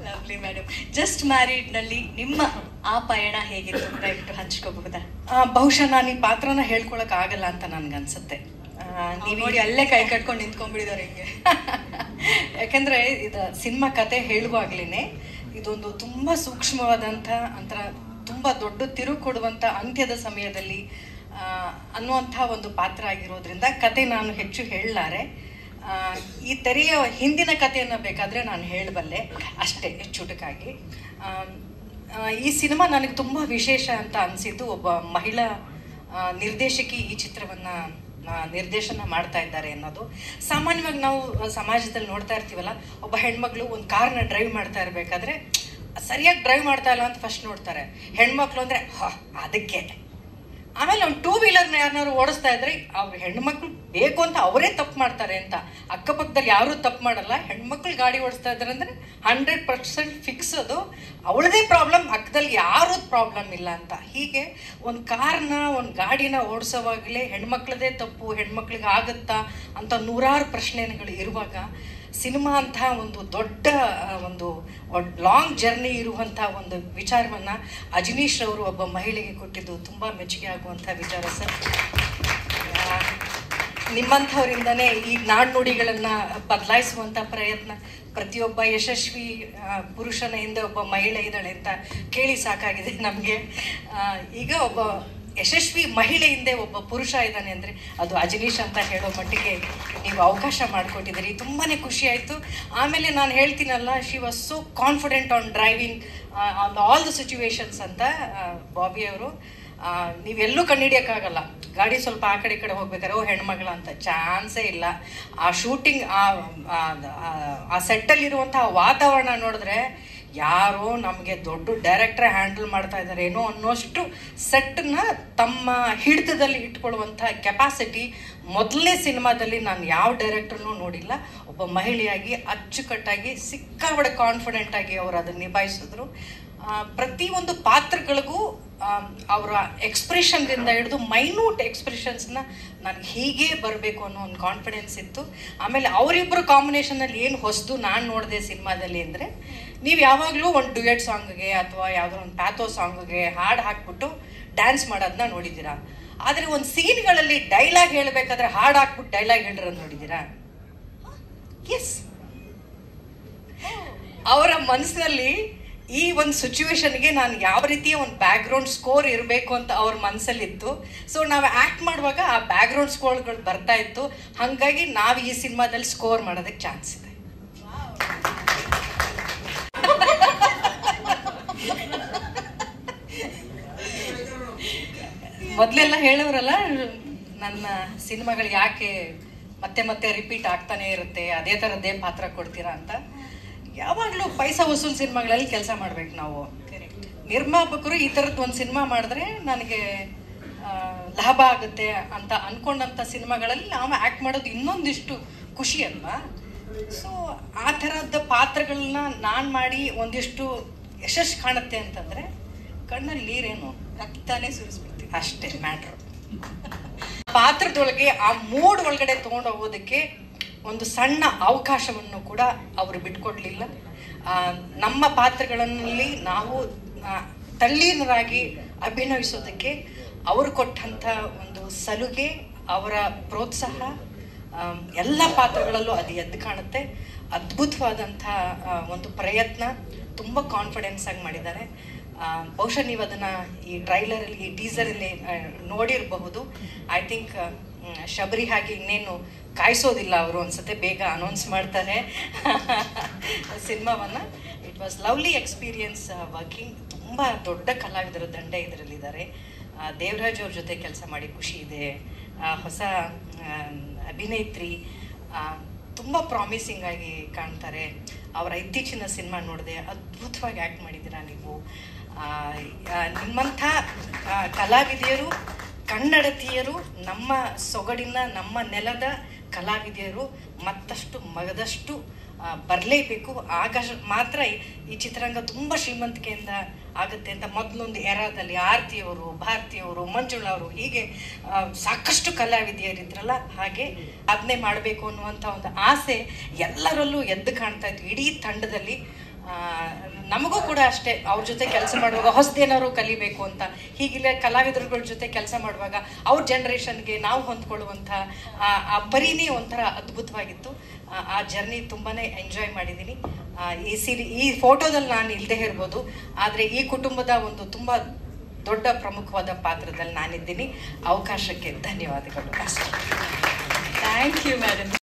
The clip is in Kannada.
Lovely madam. ಜಸ್ಟ್ ಮ್ಯಾರಿಡ್ನಲ್ಲಿ ನಿಮ್ಮ ಆ ಪಯಣ ಹೇಗಿತ್ತು ದಯವಿಟ್ಟು ಹಂಚ್ಕೋಬಹುದಾ? ಬಹುಶಃ ನಾನು ಈ ಪಾತ್ರನ ಹೇಳ್ಕೊಳಕ್ ಆಗಲ್ಲ ಅಂತ ನನ್ಗನ್ಸುತ್ತೆ. ನೀವು ನೋಡಿ ಅಲ್ಲೇ ಕೈ ಕಟ್ಕೊಂಡು ನಿಂತ್ಕೊಂಡ್ಬಿಟ್ಟಿದ್ದಾರೆ ಹಿಂಗೆ. ಯಾಕಂದ್ರೆ ಇದು ಸಿನಿಮಾ ಕತೆ ಹೇಳುವಾಗ್ಲೇನೆ ಇದೊಂದು ತುಂಬಾ ಸೂಕ್ಷ್ಮವಾದಂಥ ಅಂತರ ತುಂಬಾ ದೊಡ್ಡ ತಿರುವು ಕೊಡುವಂಥ ಅಂತ್ಯದ ಸಮಯದಲ್ಲಿ ಅನ್ನುವಂಥ ಒಂದು ಪಾತ್ರ ಆಗಿರೋದ್ರಿಂದ ಕತೆ ನಾನು ಹೆಚ್ಚು ಹೇಳಲಾರೆ. ಈ ತೆರೆಯ ಹಿಂದಿನ ಕಥೆಯನ್ನು ಬೇಕಾದರೆ ನಾನು ಹೇಳಬಲ್ಲೆ ಅಷ್ಟೇ ಚುಟುಕಾಗಿ. ಈ ಸಿನಿಮಾ ನನಗೆ ತುಂಬ ವಿಶೇಷ ಅಂತ ಅನಿಸಿದ್ದು, ಒಬ್ಬ ಮಹಿಳಾ ನಿರ್ದೇಶಕಿ ಈ ಚಿತ್ರವನ್ನು ನಿರ್ದೇಶನ ಮಾಡ್ತಾ ಇದ್ದಾರೆ ಅನ್ನೋದು. ಸಾಮಾನ್ಯವಾಗಿ ನಾವು ಸಮಾಜದಲ್ಲಿ ನೋಡ್ತಾ ಇರ್ತೀವಲ್ಲ, ಒಬ್ಬ ಹೆಣ್ಮಕ್ಳು ಒಂದು ಕಾರ್ನ ಡ್ರೈವ್ ಮಾಡ್ತಾ ಇರಬೇಕಾದ್ರೆ ಸರಿಯಾಗಿ ಡ್ರೈವ್ ಮಾಡ್ತಾ ಇಲ್ಲ ಅಂತ ಫಸ್ಟ್ ನೋಡ್ತಾರೆ. ಹೆಣ್ಮಕ್ಳು ಅಂದರೆ ಅದಕ್ಕೆ. ಆಮೇಲೆ ಅವ್ನು ಟೂ ವೀಲರ್ನ ಯಾರನ್ನಾರು ಓಡಿಸ್ತಾ ಇದ್ರೆ ಅವ್ರು ಹೆಣ್ಮಕ್ಳು ಬೇಕು ಅಂತ ಅವರೇ ತಪ್ಪು ಮಾಡ್ತಾರೆ ಅಂತ. ಅಕ್ಕಪಕ್ಕದಲ್ಲಿ ಯಾರೂ ತಪ್ಪು ಮಾಡಲ್ಲ. ಹೆಣ್ಮಕ್ಳು ಗಾಡಿ ಓಡಿಸ್ತಾ ಇದ್ದಾರೆ ಅಂದರೆ 100% ಫಿಕ್ಸ್. ಅದು ಅವಳದೇ ಪ್ರಾಬ್ಲಮ್, ಅಕ್ಕದಲ್ಲಿ ಯಾರೂ ಪ್ರಾಬ್ಲಮ್ ಇಲ್ಲ ಅಂತ. ಹೀಗೆ ಒಂದು ಕಾರ್ನ ಒಂದು ಗಾಡಿನ ಓಡಿಸೋವಾಗಲೇ ಹೆಣ್ಮಕ್ಳದೇ ತಪ್ಪು, ಹೆಣ್ಮಕ್ಳಿಗೆ ಆಗುತ್ತಾ ಅಂತ ನೂರಾರು ಪ್ರಶ್ನೆಗಳು ಇರುವಾಗ ಸಿನಿಮಾ ಅಂತ ಒಂದು ದೊಡ್ಡ ಒಂದು ಲಾಂಗ್ ಜರ್ನಿ ಇರುವಂಥ ಒಂದು ವಿಚಾರವನ್ನು ಅಜನೀಶ್ ಅವರು ಒಬ್ಬ ಮಹಿಳೆಗೆ ಕೊಟ್ಟಿದ್ದು ತುಂಬ ಮೆಚ್ಚುಗೆ ಆಗುವಂಥ ವಿಚಾರ ಸರ್. ನಿಮ್ಮಂಥವರಿಂದನೇ ಈ ನಾಣ್ಣುಡಿಗಳನ್ನು ಬದಲಾಯಿಸುವಂಥ ಪ್ರಯತ್ನ. ಪ್ರತಿಯೊಬ್ಬ ಯಶಸ್ವಿ ಪುರುಷನ ಹಿಂದೆ ಒಬ್ಬ ಮಹಿಳೆ ಇದ್ದಾಳೆ ಅಂತ ಕೇಳಿ ಸಾಕಾಗಿದೆ ನಮಗೆ. ಈಗ ಒಬ್ಬ ಯಶಸ್ವಿ ಮಹಿಳೆ ಹಿಂದೆ ಒಬ್ಬ ಪುರುಷ ಇದ್ದಾನೆ ಅಂದರೆ ಅದು ಅಜನೀಶ್ ಅಂತ ಹೇಳೋ ಮಟ್ಟಿಗೆ ನೀವು ಅವಕಾಶ ಮಾಡಿಕೊಟ್ಟಿದ್ದೀರಿ. ತುಂಬಾ ಖುಷಿ ಆಯಿತು. ಆಮೇಲೆ ನಾನು ಹೇಳ್ತೀನಲ್ಲ, she was so confident on driving on all the situations ಅಂತ. ಬಾಬಿ ಅವರು ನೀವೆಲ್ಲೂ ಕಂಡುಹಿಡಿಯೋಕ್ಕಾಗಲ್ಲ. ಗಾಡಿ ಸ್ವಲ್ಪ ಆ ಕಡೆ ಈ ಕಡೆ ಹೋಗ್ಬೇಕಾದ್ರೆ ಓ ಹೆಣ್ಮಗಳ ಅಂತ ಚಾನ್ಸೇ ಇಲ್ಲ. ಆ ಶೂಟಿಂಗ್ ಆ ಸೆಟ್ಟಲ್ಲಿರುವಂಥ ವಾತಾವರಣ ನೋಡಿದ್ರೆ ಯಾರೋ ನಮಗೆ ದೊಡ್ಡ ಡೈರೆಕ್ಟ್ರೇ ಹ್ಯಾಂಡಲ್ ಮಾಡ್ತಾ ಇದ್ದಾರೆ ಏನೋ ಅನ್ನೋಷ್ಟು ಸೆಟ್ಟನ್ನ ತಮ್ಮ ಹಿಡಿತದಲ್ಲಿ ಇಟ್ಕೊಳ್ಳುವಂಥ ಕೆಪಾಸಿಟಿ ಮೊದಲನೇ ಸಿನಿಮಾದಲ್ಲಿ ನಾನು ಯಾವ ಡೈರೆಕ್ಟ್ರನ್ನೂ ನೋಡಿಲ್ಲ. ಒಬ್ಬ ಮಹಿಳೆಯಾಗಿ ಅಚ್ಚುಕಟ್ಟಾಗಿ ಸಿಕ್ಕಾಬಡೆ ಕಾನ್ಫಿಡೆಂಟಾಗಿ ಅವರು ಅದನ್ನು ನಿಭಾಯಿಸಿದ್ರು. ಪ್ರತಿಯೊಂದು ಪಾತ್ರಗಳಿಗೂ ಅವರ ಎಕ್ಸ್ಪ್ರೆಷನ್ದಿಂದ ಹಿಡಿದು ಮೈನ್ಯೂಟ್ ಎಕ್ಸ್ಪ್ರೆಷನ್ಸ್ನ ನನಗೆ ಹೀಗೇ ಬರಬೇಕು ಅನ್ನೋ ಒಂದು ಕಾನ್ಫಿಡೆನ್ಸ್ ಇತ್ತು. ಆಮೇಲೆ ಅವರಿಬ್ಬರು ಕಾಂಬಿನೇಷನಲ್ಲಿ ಏನು ಹೊಸದು ನಾನು ನೋಡಿದೆ ಸಿನಿಮಾದಲ್ಲಿ ಅಂದರೆ, ನೀವು ಯಾವಾಗಲೂ ಒಂದು ಡ್ಯುಯೆಟ್ ಸಾಂಗ್ಗೆ ಅಥವಾ ಯಾವುದೋ ಒಂದು ಪ್ಯಾಥೋ ಸಾಂಗ್ಗೆ ಹಾಡು ಹಾಕ್ಬಿಟ್ಟು ಡ್ಯಾನ್ಸ್ ಮಾಡೋದನ್ನ ನೋಡಿದ್ದೀರಾ. ಆದರೆ ಒಂದು ಸೀನ್ಗಳಲ್ಲಿ ಡೈಲಾಗ್ ಹೇಳಬೇಕಾದ್ರೆ ಹಾಡು ಹಾಕ್ಬಿಟ್ಟು ಡೈಲಾಗ್ ಹೇಳಿರೋದು ನೋಡಿದ್ದೀರಾ? ಎಸ್, ಅವರ ಮನಸ್ಸಿನಲ್ಲಿ ಈ ಒಂದು ಸಿಚುವೇಶನ್ಗೆ ನಾನು ಯಾವ ರೀತಿಯ ಒಂದು ಬ್ಯಾಕ್ಗ್ರೌಂಡ್ ಸ್ಕೋರ್ ಇರಬೇಕು ಅಂತ ಅವ್ರ ಮನಸ್ಸಲ್ಲಿತ್ತು. ಸೊ ನಾವು ಆ್ಯಕ್ಟ್ ಮಾಡುವಾಗ ಆ ಬ್ಯಾಕ್ಗ್ರೌಂಡ್ ಸ್ಕೋರ್ಗಳು ಬರ್ತಾ ಇತ್ತು. ಹಾಗಾಗಿ ನಾವು ಈ ಸಿನಿಮಾದಲ್ಲಿ ಸ್ಕೋರ್ ಮಾಡೋದಕ್ಕೆ ಚಾನ್ಸ್ ಇದೆ. ಮೊದಲೆಲ್ಲ ಹೇಳೋರಲ್ಲ, ನನ್ನ ಸಿನಿಮಾಗಳು ಯಾಕೆ ಮತ್ತೆ ಮತ್ತೆ ರಿಪೀಟ್ ಆಗ್ತಾನೆ ಇರುತ್ತೆ, ಅದೇ ಥರದ್ದೇ ಪಾತ್ರ ಕೊಡ್ತೀರಾ ಅಂತ. ಯಾವಾಗಲೂ ಪೈಸಾ ವಸೂಲ್ ಸಿನಿಮಾಗಳಲ್ಲಿ ಕೆಲಸ ಮಾಡ್ಬೇಕು ನಾವು. ನಿರ್ಮಾಪಕರು ಈ ಥರದ್ದು ಒಂದು ಸಿನಿಮಾ ಮಾಡಿದ್ರೆ ನನಗೆ ಲಾಭ ಆಗುತ್ತೆ ಅಂತ ಅಂದ್ಕೊಂಡಂಥ ಸಿನಿಮಾಗಳಲ್ಲಿ ನಾವು ಆ್ಯಕ್ಟ್ ಮಾಡೋದು ಇನ್ನೊಂದಿಷ್ಟು ಖುಷಿ ಅಲ್ವಾ. ಸೊ ಆ ಥರದ ಪಾತ್ರಗಳನ್ನ ನಾನು ಮಾಡಿ ಒಂದಿಷ್ಟು ಯಶಸ್ಸು ಕಾಣುತ್ತೆ ಅಂತಂದರೆ ಕಣ್ಣಲ್ಲಿ ನೀರೇನು ರಕ್ತಾನೇ ಸುರಿಸ್ಬಿಡ್ತೀವಿ, ಅಷ್ಟೇ ಮ್ಯಾಟ್ರು. ಪಾತ್ರದೊಳಗೆ ಆ ಮೂಡ್ ಒಳಗಡೆ ತೊಗೊಂಡೋಗೋದಕ್ಕೆ ಒಂದು ಸಣ್ಣ ಅವಕಾಶವನ್ನು ಕೂಡ ಅವರು ಬಿಟ್ಕೊಡ್ಲಿಲ್ಲ. ನಮ್ಮ ಪಾತ್ರಗಳಲ್ಲಿ ನಾವು ತಲ್ಲೀನರಾಗಿ ಅಭಿನಯಿಸೋದಕ್ಕೆ ಅವರು ಕೊಟ್ಟಂಥ ಒಂದು ಸಲುಗೆ, ಅವರ ಪ್ರೋತ್ಸಾಹ ಎಲ್ಲ ಪಾತ್ರಗಳಲ್ಲೂ ಅದು ಎದ್ದು ಕಾಣುತ್ತೆ. ಅದ್ಭುತವಾದಂಥ ಒಂದು ಪ್ರಯತ್ನ, ತುಂಬ ಕಾನ್ಫಿಡೆನ್ಸ್ ಆಗಿ ಮಾಡಿದ್ದಾರೆ. ಬಹುಶಃ ನೀವು ಅದನ್ನು ಈ ಟ್ರೈಲರಲ್ಲಿ, ಈ ಟೀಸರಲ್ಲಿ ನೋಡಿರಬಹುದು. ಐ ಥಿಂಕ್ ಶಬರಿ ಹಾಗೆ ಇನ್ನೇನು ಕಾಯಿಸೋದಿಲ್ಲ ಅವರು ಅನ್ಸುತ್ತೆ, ಬೇಗ ಅನೌನ್ಸ್ ಮಾಡ್ತಾರೆ ಸಿನಿಮಾವನ್ನು. It was lovely experience working. ತುಂಬ ದೊಡ್ಡ ಕಲಾವಿದರು ದಂಡ ಇದರಲ್ಲಿದ್ದಾರೆ. ದೇವರಾಜ್ ಅವ್ರ ಜೊತೆ ಕೆಲಸ ಮಾಡಿ ಖುಷಿ ಇದೆ. ಹೊಸ ಅಭಿನೇತ್ರಿ, ತುಂಬ ಪ್ರಾಮಿಸಿಂಗ್ ಆಗಿ ಕಾಣ್ತಾರೆ. ಅವರ ಇತ್ತೀಚಿನ ಸಿನಿಮಾ ನೋಡಿದೆ, ಅದ್ಭುತವಾಗಿ ಆ್ಯಕ್ಟ್ ಮಾಡಿದ್ದೀರಾ ನೀವು. ನಿಮ್ಮಂಥ ಕಲಾವಿದೆಯರು, ಕನ್ನಡತಿಯರು, ನಮ್ಮ ಸೊಗಡಿನ ನಮ್ಮ ನೆಲದ ಕಲಾವಿದೆಯರು ಮತ್ತಷ್ಟು ಮಗದಷ್ಟು ಬರಲೇಬೇಕು. ಆಗ ಮಾತ್ರ ಈ ಚಿತ್ರರಂಗ ತುಂಬ ಶ್ರೀಮಂತಿಕೆಯಿಂದ ಆಗುತ್ತೆ ಅಂತ. ಮೊದಲೊಂದು ಎರಾದಲ್ಲಿ ಆರತಿಯವರು, ಭಾರತಿಯವರು, ಮಂಜುಳಾ ಅವರು, ಹೀಗೆ ಸಾಕಷ್ಟು ಕಲಾವಿದೆಯರಿದ್ರಲ್ಲ, ಹಾಗೆ ಅದನ್ನೇ ಮಾಡಬೇಕು ಅನ್ನುವಂಥ ಒಂದು ಆಸೆ ಎಲ್ಲರಲ್ಲೂ ಎದ್ದು ಕಾಣ್ತಾ ಇತ್ತು ಇಡೀ ತಂಡದಲ್ಲಿ. ನಮಗೂ ಕೂಡ ಅಷ್ಟೇ ಅವ್ರ ಜೊತೆ ಕೆಲಸ ಮಾಡುವಾಗ ಹೊಸದೇನಾದ್ರು ಕಲಿಬೇಕು ಅಂತ. ಹೀಗಿಲ್ಲ ಕಲಾವಿದರುಗಳ ಜೊತೆ ಕೆಲಸ ಮಾಡುವಾಗ ಅವ್ರ ಜನ್ರೇಷನ್ಗೆ ನಾವು ಹೊಂದ್ಕೊಳ್ಳುವಂಥ ಆ ಪರಿನೇ ಒಂಥರ ಅದ್ಭುತವಾಗಿತ್ತು. ಆ ಜರ್ನಿ ತುಂಬಾ ಎಂಜಾಯ್ ಮಾಡಿದ್ದೀನಿ. ಈ ಫೋಟೋದಲ್ಲಿ ನಾನು ಇಲ್ಲದೆ ಇರ್ಬೋದು, ಆದರೆ ಈ ಕುಟುಂಬದ ಒಂದು ತುಂಬ ದೊಡ್ಡ ಪ್ರಮುಖವಾದ ಪಾತ್ರದಲ್ಲಿ ನಾನಿದ್ದೀನಿ. ಅವಕಾಶಕ್ಕೆ ಧನ್ಯವಾದಗಳು ಅಷ್ಟೇ. Thank you madam.